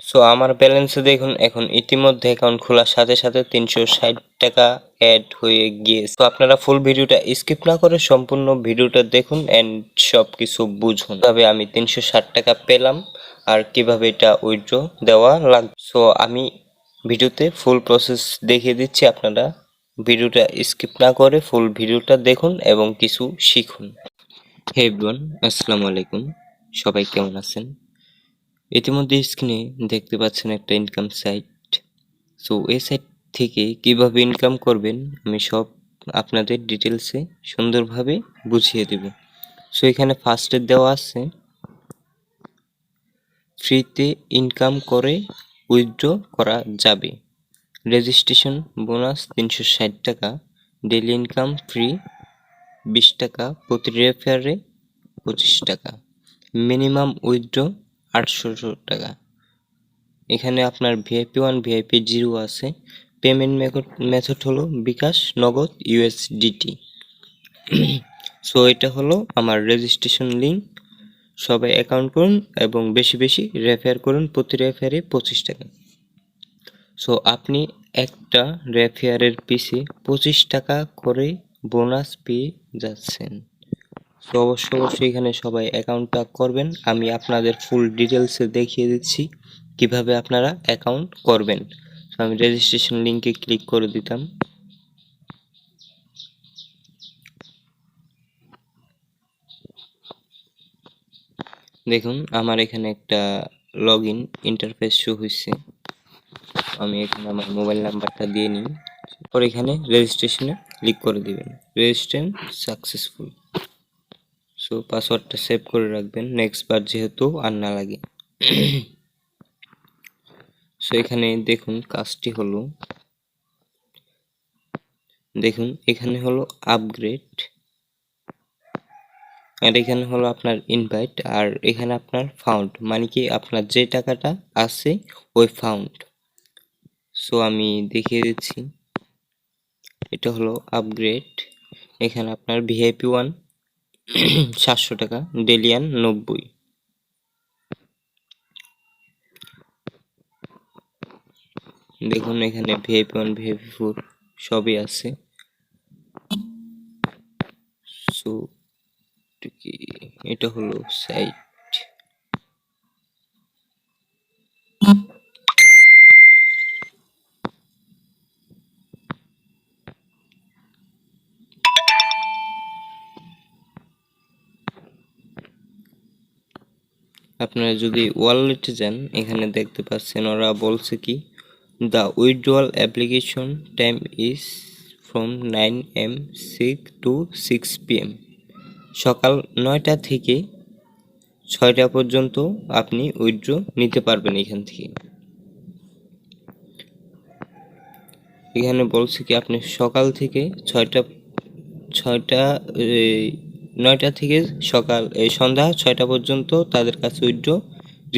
So আমার ব্যালেন্সে দেখুন এখন ইতিমধ্যে অ্যাকাউন্ট খোলার সাথে সাথে 360 টাকা অ্যাড হয়ে গিয়েছে। তো আপনারা ফুল ভিডিওটা স্কিপ না করে সম্পূর্ণ ভিডিওটা দেখুন অ্যান্ড সব কিছু বুঝুন তবে আমি 360 টাকা পেলাম আর কিভাবে এটা উইথড্র দেওয়া লাগবে। সো আমি ভিডিওতে ফুল প্রসেস দেখিয়ে দিচ্ছি, আপনারা ভিডিওটা স্কিপ না করে ফুল ভিডিওটা দেখুন এবং কিছু শিখুন। হে এভরিওয়ান, আসসালামু আলাইকুম, সবাই কেমন আছেন? ইতিমধ্যে স্ক্রিনে দেখতে পাচ্ছেন একটা ইনকাম সাইট। সো এই সাইট থেকে কিভাবে ইনকাম করবেন আমি সব আপনাদের ডিটেলসে সুন্দরভাবে বুঝিয়ে দেব। সো এখানে ফার্স্টে দেওয়া আছে ফ্রিতে ইনকাম করে উইথড্র করা যাবে, রেজিস্ট্রেশন বোনাস 360 টাকা, ডেইলি ইনকাম ফ্রি 20 টাকা, প্রতি রেফারে 25 টাকা, মিনিমাম উইথড্র 800 টাকা। এখানে আপনার ভিআইপি 1 ভিআইপি 0 আছে। পেমেন্ট মেথড হলো বিকাশ, নগদ, ইউএসডিটি। সো এটা হলো আমার রেজিস্ট্রেশন লিঙ্ক। সবাই অ্যাকাউন্ট করুন এবং বেশি বেশি রেফার করুন, প্রতি রেফারে 25 টাকা। সো আপনি একটা রেফারের পিছে 25 টাকা করে বোনাস পেয়ে যাচ্ছেন। সো অবশ্যই এখানে সবাই অ্যাকাউন্টটা করবেন। আমি আপনাদের ফুল ডিটেলসে দেখিয়ে দিচ্ছি কিভাবে আপনারা অ্যাকাউন্ট করবেন। তো আমি রেজিস্ট্রেশন লিংকে ক্লিক করে দিতাম। দেখুন আমার এখানে একটা লগ ইন ইন্টারফেস শো হয়েছে। আমি এখানে আমার মোবাইল নাম্বারটা দিয়ে নিই, পর এখানে রেজিস্ট্রেশনে ক্লিক করে দিবেন। Registration successful. সো পাসওয়ার্ডটা সেভ করে রাখবেন নেক্সট বার যেহেতু আর না লাগে। সো এখানে দেখুন কাজটি হলো, দেখুন এখানে হলো আপগ্রেড, আর এখানে হলো আপনার ইনভাইট, আর এখানে আপনার ফাউন্ড মানে কি আপনার যে টাকাটা আছে ওই ফাউন্ড। সো আমি দেখিয়ে দিচ্ছি, এটা হলো আপগ্রেড। এখানে আপনার ভিআইপি 1 700 টাকা, ডেলিয়ান 90। দেখুন এখানে ভিআইপি 1 ভিআইপি 4 সবই আছে। সো এটা হলো সাইট। আপনারা যদি ওয়ালেটে যান এখানে দেখতে পাচ্ছেন ওরা বলছে কি the withdrawal application time is from 9 am 6 to 6 pm, সকাল 9টা থেকে 6টা পর্যন্ত আপনি উইথড্র নিতে পারবেন এখান থেকে। এখানে বলছে কি আপনি সকাল থেকে 9টা থেকে সকাল সন্ধ্যা 6টা পর্যন্ত তাদের কাছে উইথড্র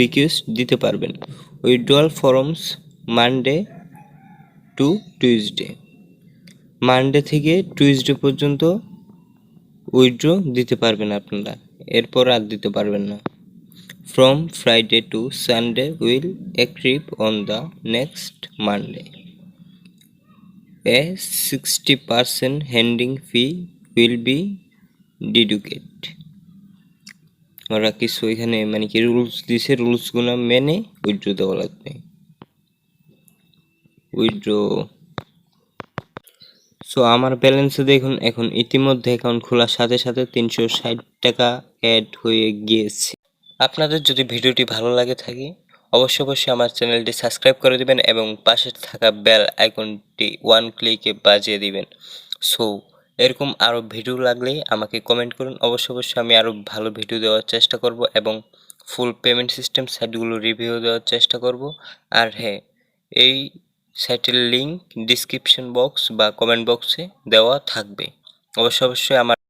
রিকোয়েস্ট দিতে পারবেন। Withdrawal forms Monday to Tuesday, Monday থেকে টিউসডে পর্যন্ত উইথড্র দিতে পারবেন আপনারা, এরপর আর দিতে পারবেন না। From Friday to Sunday will active on the next Monday. A 60% handing fee will be deduct. ওরা কিছু এখানে মানে কি রুলস দিছে, রুলসগুলো মেনে উইথড্র দেওয়া লাগবে। উইথড্র, সো আমার ব্যালেন্সে দেখুন এখন ইতিমধ্যে অ্যাকাউন্ট খোলার সাথে সাথে 360 টাকা অ্যাড হয়ে গিয়েছে। আপনাদের যদি ভিডিওটি ভালো লাগে থাকে অবশ্যই আমার চ্যানেলটি সাবস্ক্রাইব করে দিবেন এবং পাশে থাকা বেল আইকনটি 1 ক্লিকে বাজিয়ে দিবেন। সো এরকম আরও ভিডিও লাগলে আমাকে কমেন্ট করুন, অবশ্যই আমি আরও ভালো ভিডিও দেওয়ার চেষ্টা করব এবং ফুল পেমেন্ট সিস্টেম সাইটগুলো রিভিউ দেওয়ার চেষ্টা করব। আর হ্যাঁ, এই সাইটের লিঙ্ক ডিসক্রিপশন বক্স বা কমেন্ট বক্সে দেওয়া থাকবে। অবশ্যই আমার